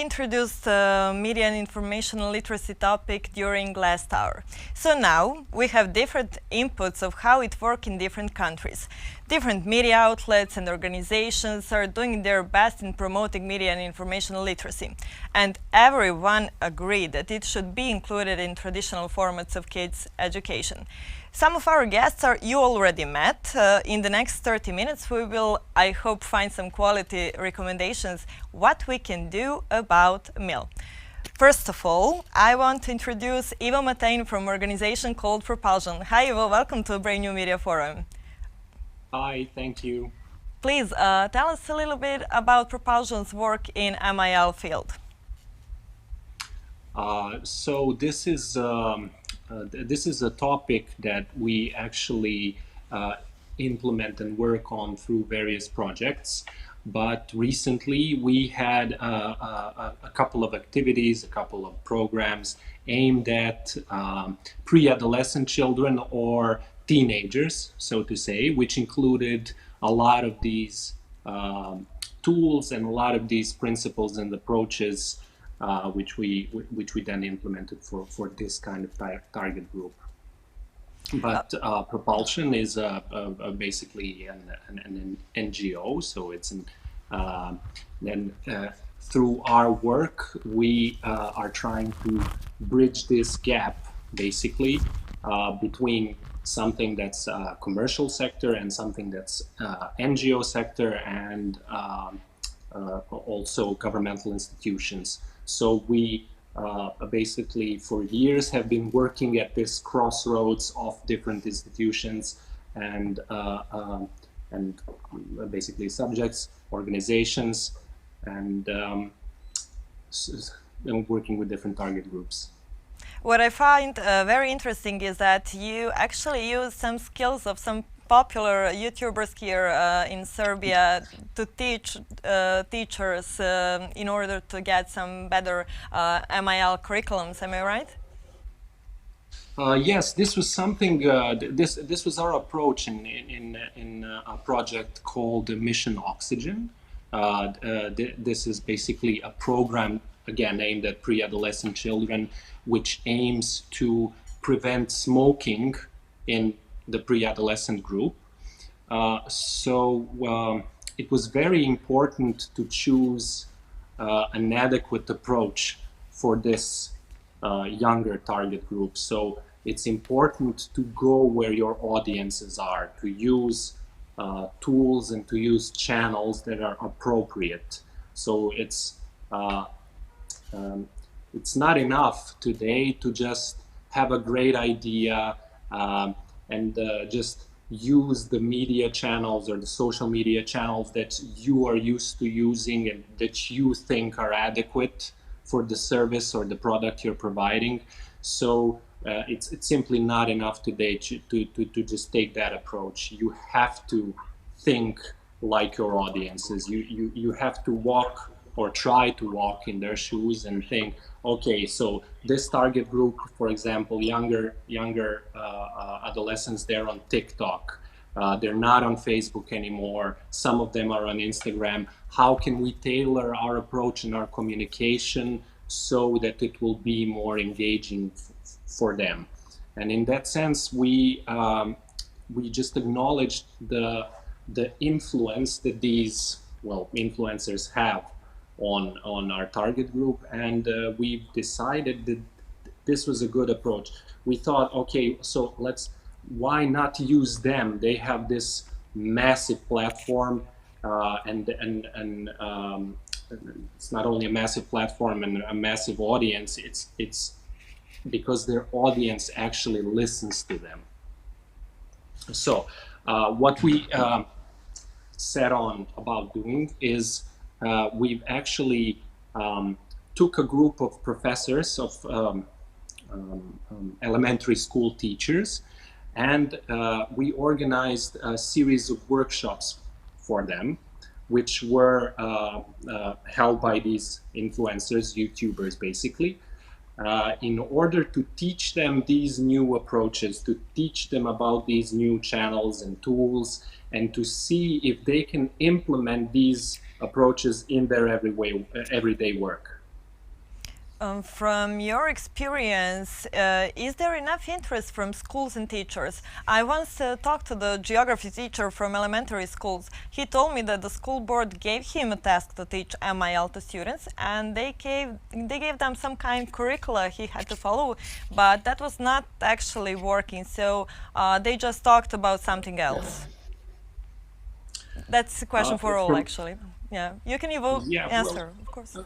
introduced media and information literacy topic during last hour. So now we have different inputs of how it works in different countries. Different media outlets and organizations are doing their best in promoting media and information literacy. And everyone agreed that it should be included in traditional formats of kids' education. Some of our guests you already met. In the next 30 minutes we will, I hope, find some quality recommendations what we can do about MIL. First of all, I want to introduce Ivo Matejin from an organization called Propulsion. Hi Ivo, welcome to Brave New Media Forum. Hi, thank you. Please tell us a little bit about Propulsion's work in MIL field. So this is a topic that we actually implement and work on through various projects. But recently we had a couple of activities, a couple of programs aimed at pre-adolescent children or teenagers, so to say, which included a lot of these tools and a lot of these principles and approaches which we then implemented for this kind of target group. But Propulsion is basically an NGO, so it's through our work we are trying to bridge this gap basically between something that's commercial sector and something that's NGO sector and also governmental institutions. So we basically for years have been working at this crossroads of different institutions and basically subjects, organizations, and working with different target groups. What I find very interesting is that you actually use some skills of some popular YouTubers here in Serbia to teach teachers in order to get some better MIL curriculums. Am I right? Yes, this was something. This was our approach in a project called Mission Oxygen. This is basically a program again aimed at pre-adolescent children, which aims to prevent smoking in the pre-adolescent group. So it was very important to choose an adequate approach for this younger target group. So it's important to go where your audiences are, to use tools and to use channels that are appropriate. So it's not enough today to just have a great idea and just use the media channels or the social media channels that you are used to using and that you think are adequate for the service or the product you're providing. So it's simply not enough today to just take that approach. You have to think like your audiences. You have to walk or try to walk in their shoes and think, okay, so this target group, for example, younger adolescents, they're on TikTok. They're not on Facebook anymore. Some of them are on Instagram. How can we tailor our approach and our communication so that it will be more engaging for them? And in that sense, we just acknowledged the influence that these influencers have on our target group, and we decided that this was a good approach. We thought, okay, so why not use them? They have this massive platform, and it's not only a massive platform and a massive audience. It's because their audience actually listens to them. So what we set on about doing is we've actually took a group of professors of elementary school teachers, and we organized a series of workshops for them, which were held by these influencers, YouTubers basically, in order to teach them these new approaches, to teach them about these new channels and tools, and to see if they can implement these approaches in their everyday work. From your experience, is there enough interest from schools and teachers? I once talked to the geography teacher from elementary schools. He told me that the school board gave him a task to teach MIL to students, and they gave them some kind of curricula he had to follow, but that was not actually working, so they just talked about something else. That's a question for all, actually. Yeah, you can answer, of course.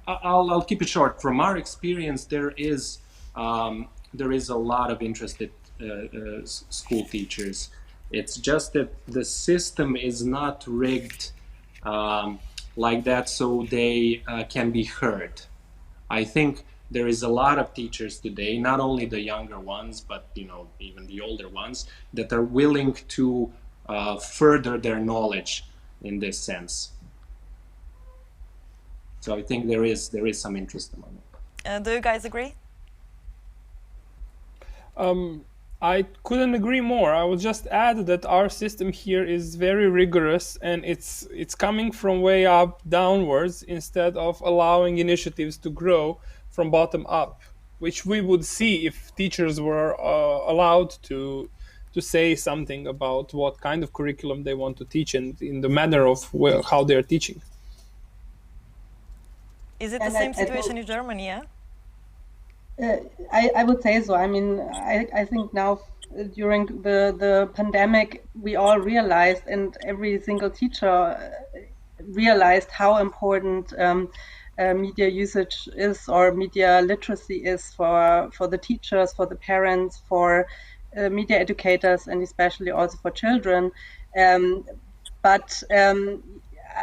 I'll keep it short. From our experience, there is a lot of interested school teachers. It's just that the system is not rigged like that, so they can be heard. I think there is a lot of teachers today, not only the younger ones, but even the older ones, that are willing to further their knowledge in this sense. So I think there is some interest among it. Do you guys agree? I couldn't agree more. I would just add that our system here is very rigorous, and it's coming from way up downwards instead of allowing initiatives to grow from bottom up, which we would see if teachers were allowed to say something about what kind of curriculum they want to teach and in the manner of how they are teaching. Is it the same situation in Germany, yeah? I would say so. I mean, I think now during the pandemic, we all realized, and every single teacher realized how important media usage is, or media literacy is for the teachers, for the parents, for media educators, and especially also for children. But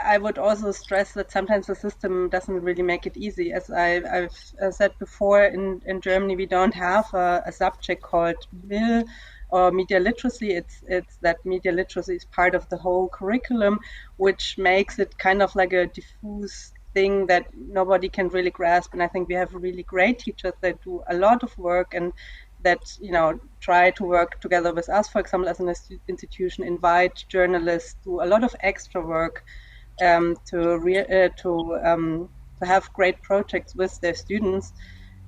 I would also stress that sometimes the system doesn't really make it easy. As I've said before, in Germany we don't have a subject called MIL or media literacy. It's that media literacy is part of the whole curriculum, which makes it kind of like a diffuse thing that nobody can really grasp. And I think we have really great teachers that do a lot of work and that try to work together with us, for example, as an institution, invite journalists, do a lot of extra work to have great projects with their students,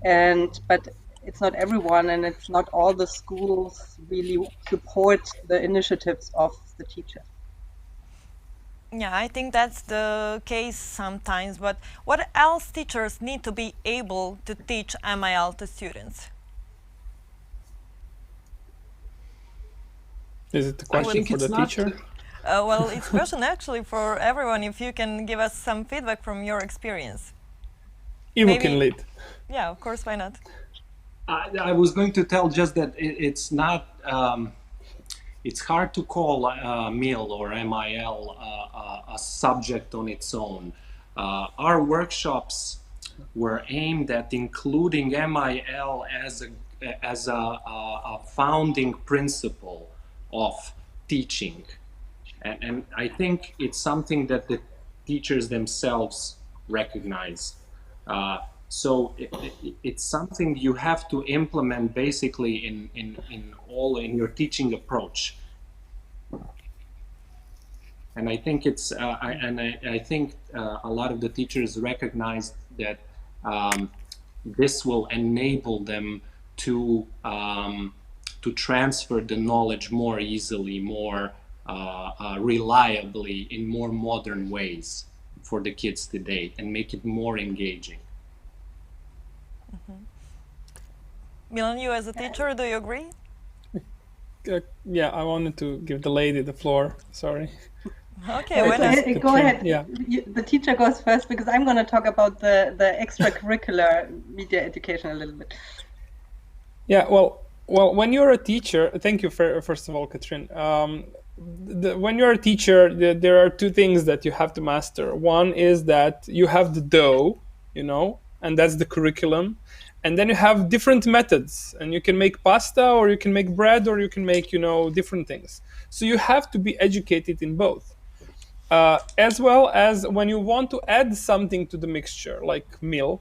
but it's not everyone, and it's not all the schools really support the initiatives of the teachers. Yeah, I think that's the case sometimes, but what else teachers need to be able to teach MIL to students? Is it a question for the teacher? Well, it's a question actually for everyone, if you can give us some feedback from your experience. Ivo can lead. Yeah, of course, why not? I was going to tell just that it's not, it's hard to call MIL or MIL a subject on its own. Our workshops were aimed at including MIL as a founding principle of teaching. And I think it's something that the teachers themselves recognize. So it's something you have to implement basically in your teaching approach. And I think it's I think a lot of the teachers recognize that this will enable them to transfer the knowledge more easily, more reliably, in more modern ways for the kids today, and make it more engaging. Mm-hmm. Milan, you as a teacher, do you agree? Yeah, I wanted to give the lady the floor. Sorry. Okay, go ahead. Yeah. The teacher goes first, because I'm going to talk about the extracurricular media education a little bit. Yeah, well, when you're a teacher, thank you first of all, Kathrin. When you're a teacher, there are two things that you have to master. One is that you have the dough, and that's the curriculum. And then you have different methods, and you can make pasta, or you can make bread, or you can make, different things. So you have to be educated in both. As well as when you want to add something to the mixture, like MIL,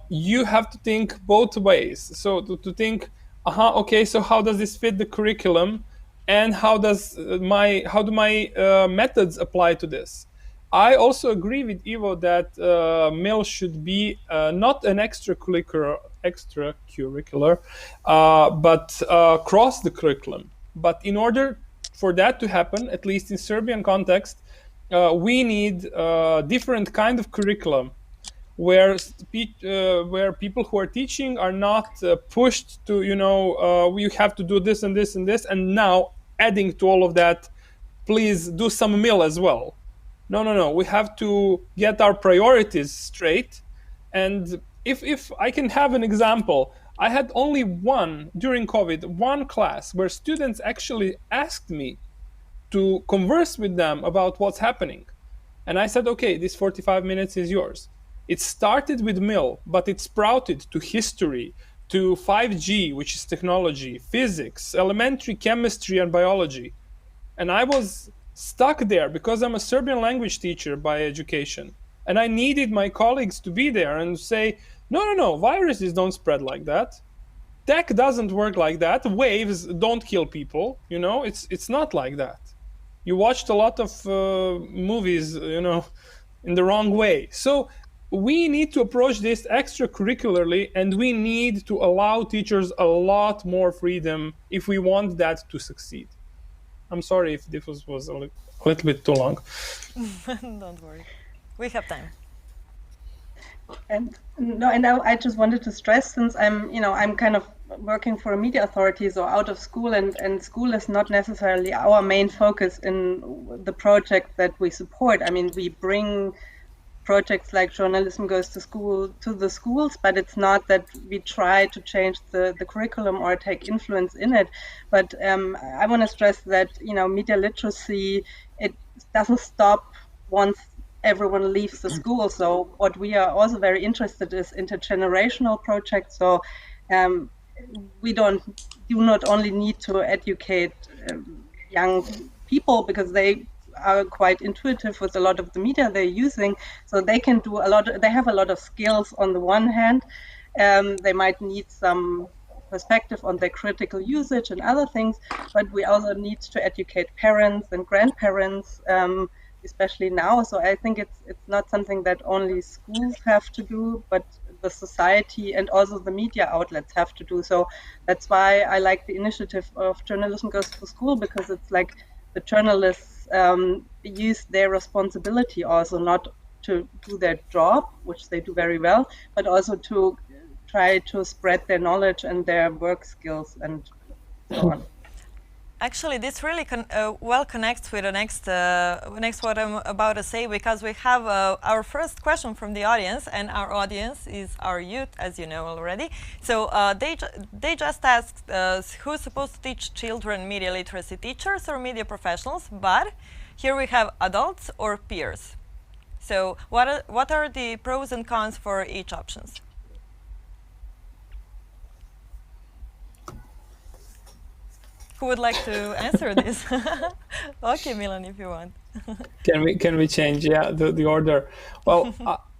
you have to think both ways. So to think, okay, so how does this fit the curriculum, and how do my methods apply to this? I also agree with Ivo that MIL should be not an extracurricular, but cross the curriculum. But in order for that to happen, at least in Serbian context, we need different kind of curriculum where people who are teaching are not pushed to, you have to do this and this and this, and now adding to all of that, please do some MIL as well. No. We have to get our priorities straight. And if I can have an example, I had only during COVID, one class where students actually asked me to converse with them about what's happening. And I said, okay, this 45 minutes is yours. It started with MIL, but it sprouted to history, to 5G, which is technology, physics, elementary chemistry and biology. And I was stuck there because I'm a Serbian language teacher by education. And I needed my colleagues to be there and say, no, viruses don't spread like that. Tech doesn't work like that. Waves don't kill people. It's not like that. You watched a lot of movies, in the wrong way. So we need to approach this extracurricularly, and we need to allow teachers a lot more freedom if we want that to succeed. I'm sorry if this was a little bit too long. Don't worry, we have time. And I just wanted to stress, since I'm kind of working for a media authority, so out of school, and school is not necessarily our main focus in the project that we support. I mean, we bring projects like Journalism Goes to School to the schools, but it's not that we try to change the curriculum or take influence in it. But I want to stress that media literacy, it doesn't stop once everyone leaves the school. So what we are also very interested is intergenerational projects. So we do not only need to educate young people, because they are quite intuitive with a lot of the media they're using, so they can do they have a lot of skills on the one hand. They might need some perspective on their critical usage and other things, but we also need to educate parents and grandparents, especially now. So I think it's not something that only schools have to do, but the society and also the media outlets have to do. So that's why I like the initiative of Journalism Goes to School, because it's like the journalists use their responsibility also, not to do their job, which they do very well, but also to try to spread their knowledge and their work skills and so on. Actually, this really well connects with the next what I'm about to say, because we have our first question from the audience, and our audience is our youth, as you know already. So they just asked us who's supposed to teach children media literacy, teachers or media professionals, but here we have adults or peers. So what are the pros and cons for each options? Who would like to answer this? Okay, Milan, if you want. Can we change the order? Well,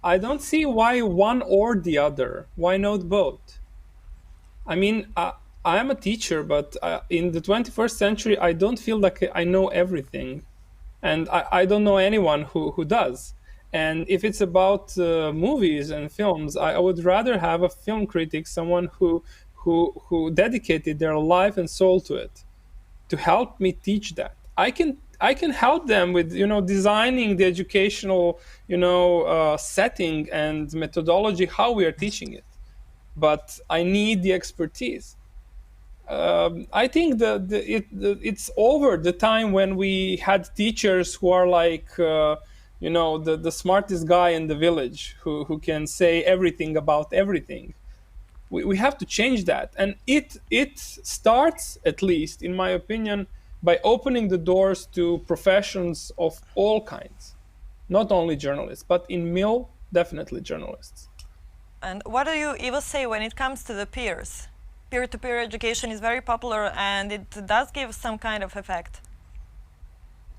I don't see why one or the other. Why not both? I mean, I am a teacher, but in the 21st century, I don't feel like I know everything, and I don't know anyone who does. And if it's about movies and films, I would rather have a film critic, someone who dedicated their life and soul to it, to help me teach that. I can help them with designing the educational setting and methodology, how we are teaching it, but I need the expertise. I think it's over the time when we had teachers who are like the smartest guy in the village who can say everything about everything. We have to change that, and it starts, at least in my opinion, by opening the doors to professions of all kinds, not only journalists, but in MIL, definitely journalists. And what do you even say when it comes to the peers? Peer-to-peer education is very popular, and it does give some kind of effect.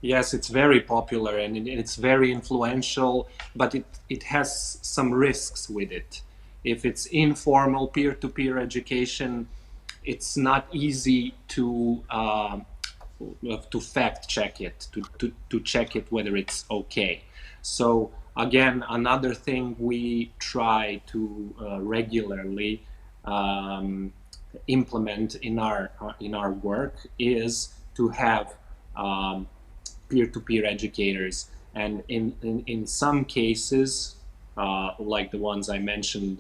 Yes, it's very popular and it's very influential, but it has some risks with it. If it's informal peer-to-peer education, it's not easy to fact check it, to check it whether it's okay. So again, another thing we try to regularly implement in our work is to have peer-to-peer educators, and in some cases, like the ones I mentioned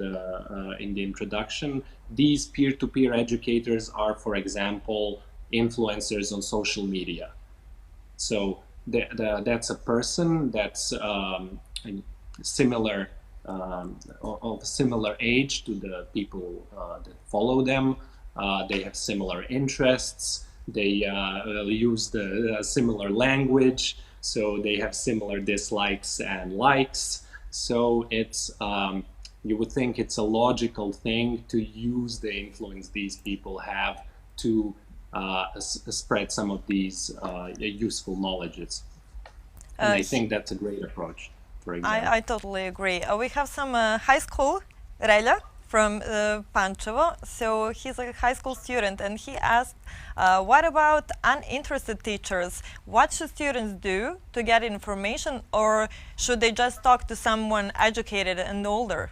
in the introduction, these peer-to-peer educators are, for example, influencers on social media. So that's a person that's similar, of similar age to the people that follow them. They have similar interests. They use the similar language, so they have similar dislikes and likes. So it's you would think it's a logical thing to use the influence these people have to spread some of these useful knowledges. And I think that's a great approach, for example. I totally agree. We have some high school, Relja, from Pančevo. So he's a high school student, and he asked, what about uninterested teachers? What should students do to get information, or should they just talk to someone educated and older?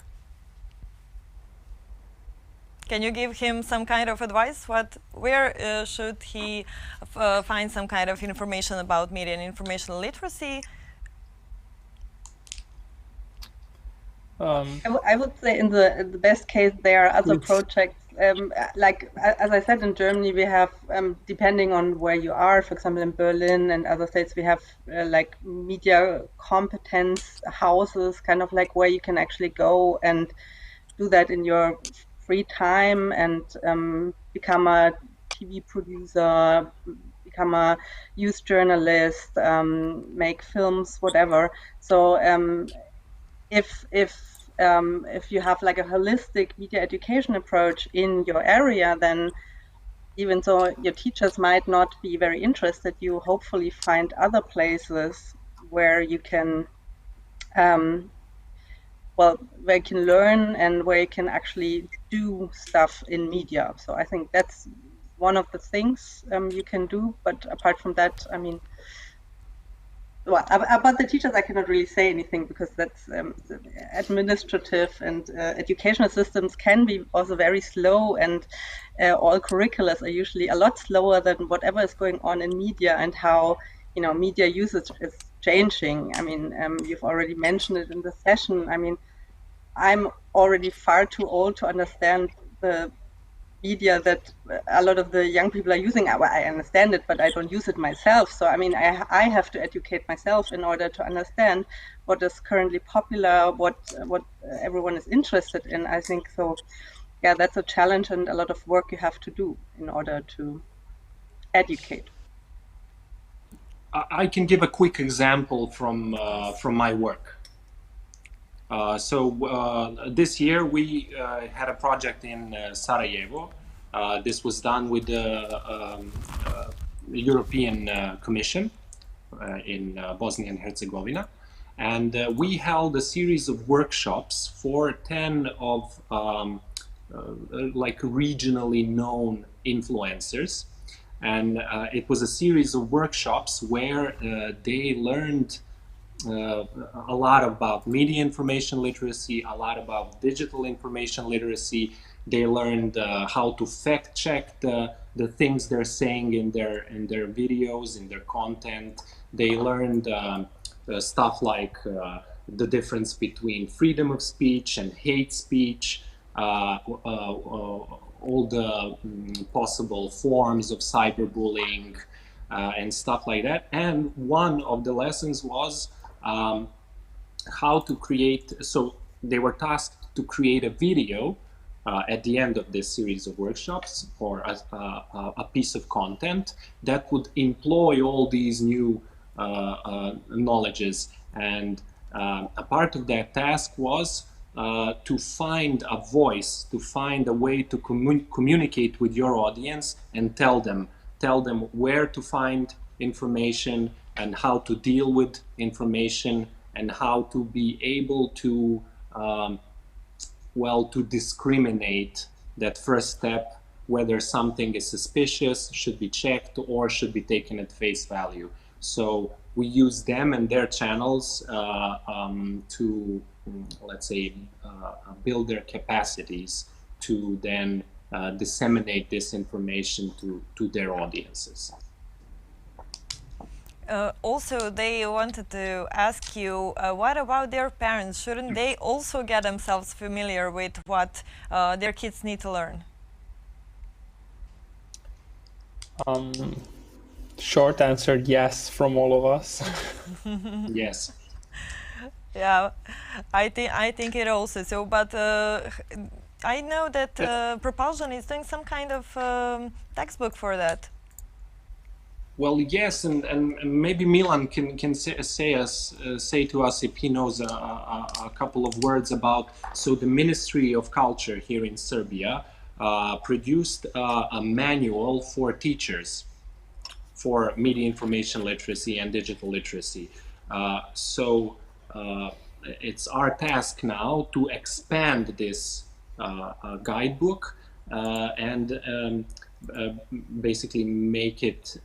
Can you give him some kind of advice? Where should he find some kind of information about media and information literacy? I would say in the best case there are other projects. Like as I said, in Germany we have, depending on where you are, for example in Berlin and other states, we have like media competence houses, kind of like where you can actually go and do that in your free time and become a TV producer, become a youth journalist, make films, whatever. So if you have like a holistic media education approach in your area, then even though your teachers might not be very interested, you hopefully find other places where you can where you can learn and where you can actually do stuff in media. So I think that's one of the things you can do. But apart from that, I mean, well, about the teachers, I cannot really say anything because that's administrative, and educational systems can be also very slow, and all curriculums are usually a lot slower than whatever is going on in media and how, you know, media usage is changing. I mean, you've already mentioned it in the session. I mean, I'm already far too old to understand the media that a lot of the young people are using. I understand it, but I don't use it myself. So I mean, I have to educate myself in order to understand what is currently popular, what everyone is interested in. I think so. Yeah, that's a challenge and a lot of work you have to do in order to educate. I can give a quick example from my work. This year we had a project in Sarajevo. This was done with the European Commission in Bosnia and Herzegovina. And we held a series of workshops for 10 of like regionally known influencers. And it was a series of workshops where they learned a lot about media information literacy, a lot about digital information literacy. They learned how to fact check the things they're saying in their videos, in their content. They learned stuff like the difference between freedom of speech and hate speech, all the possible forms of cyberbullying and stuff like that. And one of the lessons was how to create, so they were tasked to create a video at the end of this series of workshops, or a piece of content that would employ all these new knowledges. And a part of that task was to find a voice, to find a way to communicate with your audience and tell them where to find information and how to deal with information and how to be able to to discriminate that first step, whether something is suspicious, should be checked, or should be taken at face value. So we use them and their channels to, let's say, build their capacities to then disseminate this information to their audiences. Also, they wanted to ask you, what about their parents? Shouldn't they also get themselves familiar with what their kids need to learn? Short answer, yes, from all of us. Yes. Yeah, I think it also so. But I know that Propulsion is doing some kind of textbook for that. Well, yes, and maybe Milan can say to us if he knows a couple of words about. So the Ministry of Culture here in Serbia produced a manual for teachers for media information literacy and digital literacy. So it's our task now to expand this guidebook and basically make it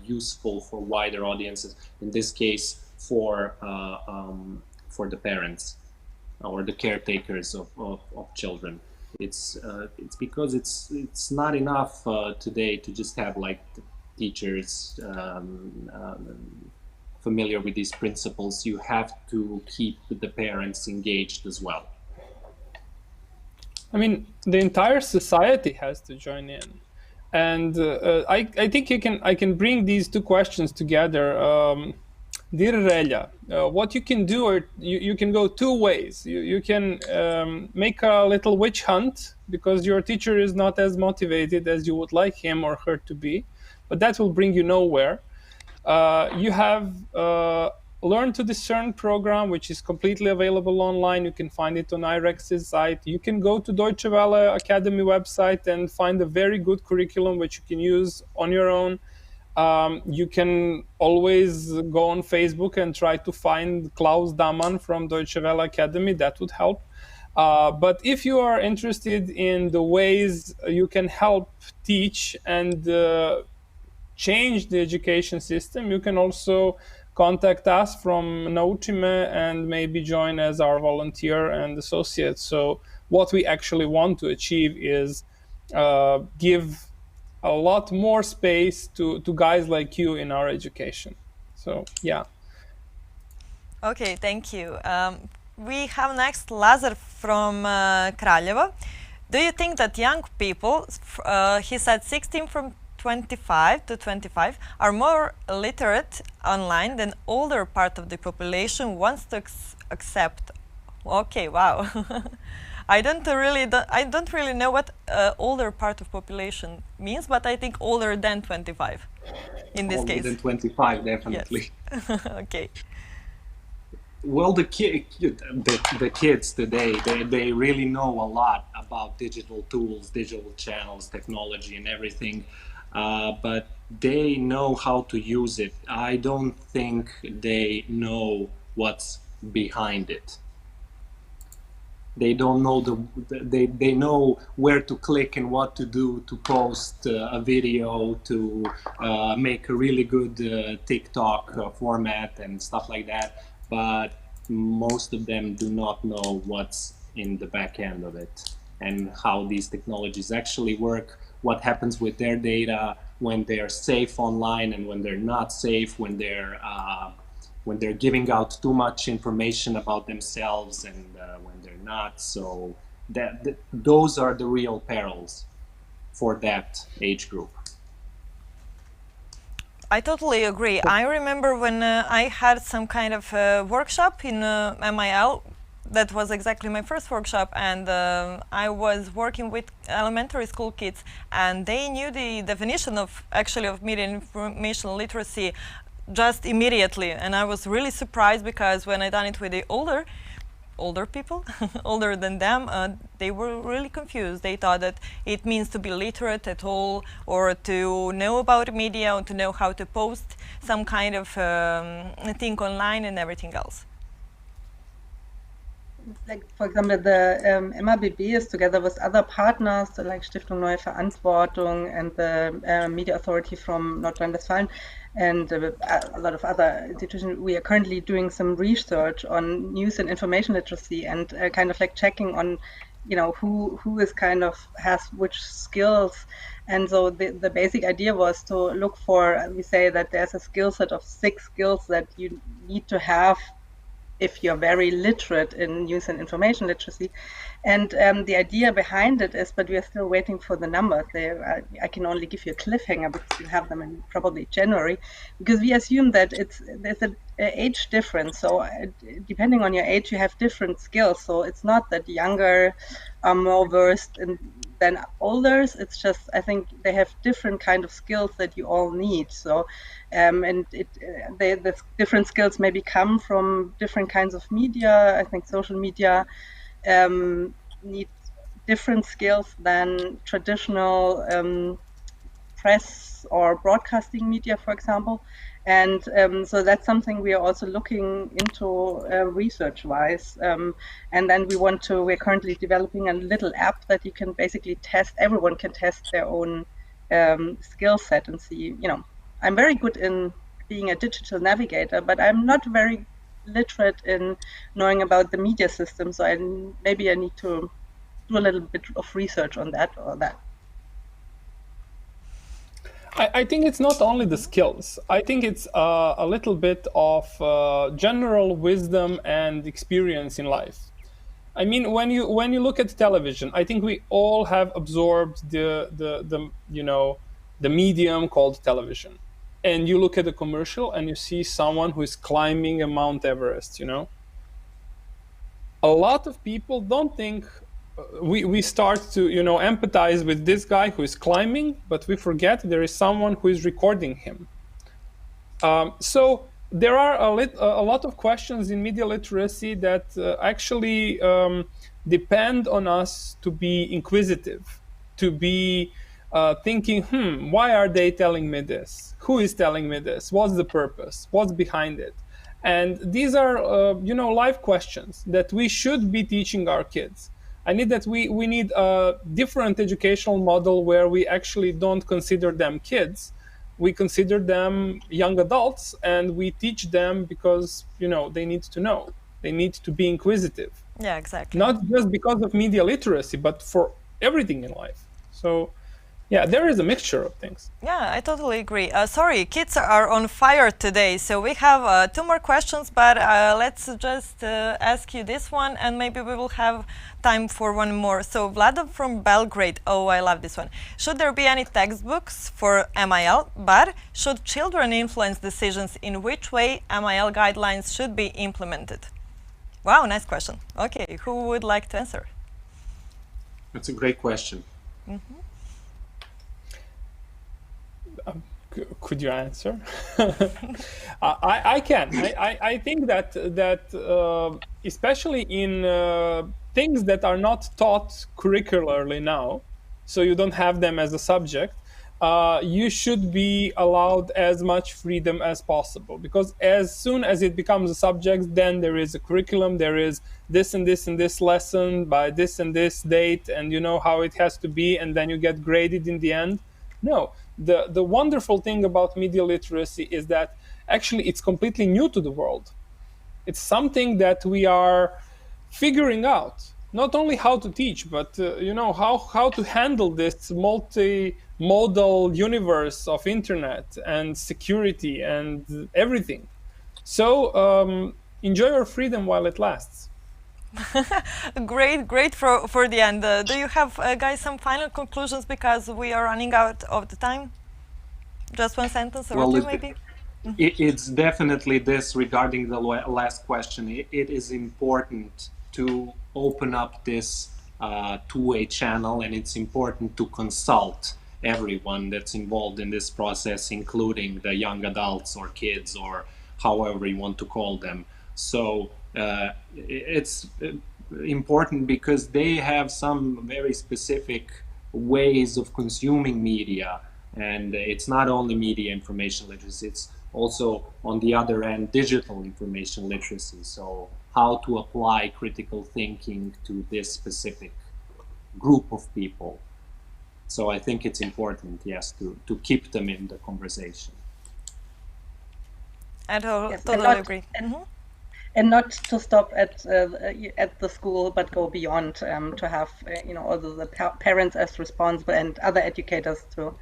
useful for wider audiences. In this case, for the parents or the caretakers of children. It's because it's not enough today to just have like teachers familiar with these principles. You have to keep the parents engaged as well. I mean, the entire society has to join in, and I think I can bring these two questions together. Dear Relja, what you can do, or you can go two ways. You can make a little witch hunt because your teacher is not as motivated as you would like him or her to be, but that will bring you nowhere. You have Learn to Discern program, which is completely available online. You can find it on IREX's site. You can go to Deutsche Welle Academy website and find a very good curriculum which you can use on your own. You can always go on Facebook and try to find Klaus Daman from Deutsche Welle Academy. That would help. But if you are interested in the ways you can help teach and change the education system, you can also contact us from Nauči and maybe join as our volunteer and associate. So what we actually want to achieve is give a lot more space to guys like you in our education. So yeah. Okay, thank you. We have next Lazar from Kraljevo. Do you think that young people, he said 16 from 25 to 25, are more literate online than older part of the population wants to accept? Okay, wow. I don't really know what older part of population means, but I think older than 25 in this case. Older than 25, definitely. Yes. Okay. Well, the kids today, they really know a lot about digital tools, digital channels, technology and everything, but they know how to use it. I don't think they know what's behind it. They don't know they know where to click and what to do to post a video, to make a really good TikTok format and stuff like that. But most of them do not know what's in the back end of it and how these technologies actually work, what happens with their data when they're safe online and when they're not safe, when they're giving out too much information about themselves and when they're not. So those are the real perils for that age group. I totally agree. I remember when I had some kind of workshop in MIL. That was exactly my first workshop, and I was working with elementary school kids, and they knew the definition of media information literacy just immediately, and I was really surprised because when I done it with the older people, older than them, they were really confused. They thought that it means to be literate at all, or to know about media, or to know how to post some kind of thing online and everything else. like for example, the mabb is together with other partners, so like Stiftung Neue Verantwortung and the Media Authority from North Rhine-Westphalia, and a lot of other institutions. We are currently doing some research on news and information literacy, and kind of like checking on, you know, who is kind of has which skills. And so the basic idea was to look for, we say that there's a skill set of 6 skills that you need to have if you're very literate in news and information literacy. And the idea behind it is, but we are still waiting for the numbers. I can only give you a cliffhanger because we'll have them in probably January, because we assume that there's an age difference. So depending on your age, you have different skills. So it's not that younger are more versed than olders. It's just, I think they have different kind of skills that you all need. So, and the different skills maybe come from different kinds of media. I think social media need different skills than traditional press or broadcasting media, for example. And so that's something we are also looking into research-wise. And then we're currently developing a little app that you can basically test. Everyone can test their own skill set and see, you know, I'm very good in being a digital navigator, but I'm not very literate in knowing about the media system. So maybe I need to do a little bit of research on that or that. I think it's not only the skills. I think it's a little bit of general wisdom and experience in life. I mean, when you look at television, I think we all have absorbed the medium called television. And you look at a commercial and you see someone who is climbing a Mount Everest, you know. A lot of people don't think we start to, you know, empathize with this guy who is climbing, but we forget there is someone who is recording him. So there are a lot of questions in media literacy that actually depend on us to be inquisitive, to be thinking, why are they telling me this? Who is telling me this? What's the purpose? What's behind it? And these are, life questions that we should be teaching our kids. I need that we need a different educational model where we actually don't consider them kids. We consider them young adults, and we teach them because, you know, they need to know. They need to be inquisitive. Yeah, exactly. Not just because of media literacy, but for everything in life. So, yeah, there is a mixture of things. Yeah, I totally agree. Sorry, kids are on fire today, so we have 2 more questions, but let's just ask you this one, and maybe we will have time for one more. So Vlada from Belgrade, oh, I love this one. Should there be any textbooks for MIL, but should children influence decisions in which way MIL guidelines should be implemented? Wow, nice question. Okay, who would like to answer? That's a great question. Mm-hmm. Could you answer? I can. I think that especially in things that are not taught curricularly now, so you don't have them as a subject, you should be allowed as much freedom as possible, because as soon as it becomes a subject, then there is a curriculum, there is this and this and this lesson by this and this date, and you know how it has to be, and then you get graded in the end. No. The wonderful thing about media literacy is that actually it's completely new to the world. It's something that we are figuring out, not only how to teach, but how to handle this multimodal universe of internet and security and everything. So enjoy your freedom while it lasts. Great for the end. Do you have, guys, some final conclusions, because we are running out of the time? Just one sentence or two, maybe? It's definitely this regarding the last question. It is important to open up this two-way channel, and it's important to consult everyone that's involved in this process, including the young adults or kids or however you want to call them. So it's important because they have some very specific ways of consuming media, and it's not only media information literacy, it's also on the other end digital information literacy. So how to apply critical thinking to this specific group of people. So I think it's important, yes, to keep them in the conversation. I Yes, totally agree. And not to stop at the school, but go beyond, to have also the parents as responsible and other educators to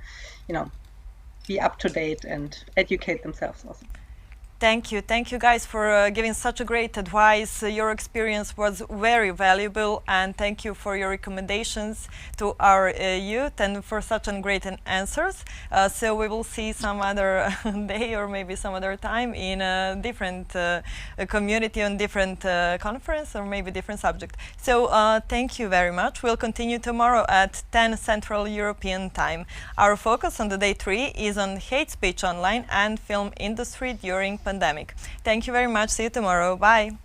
be up to date and educate themselves also. Thank you guys for giving such a great advice. Your experience was very valuable, and thank you for your recommendations to our youth and for such great answers. So we will see some other day or maybe some other time in a different community on different conference or maybe different subject. So thank you very much. We'll continue tomorrow at 10 Central European Time. Our focus on the day 3 is on hate speech online and film industry during pandemic. Thank you very much. See you tomorrow. Bye.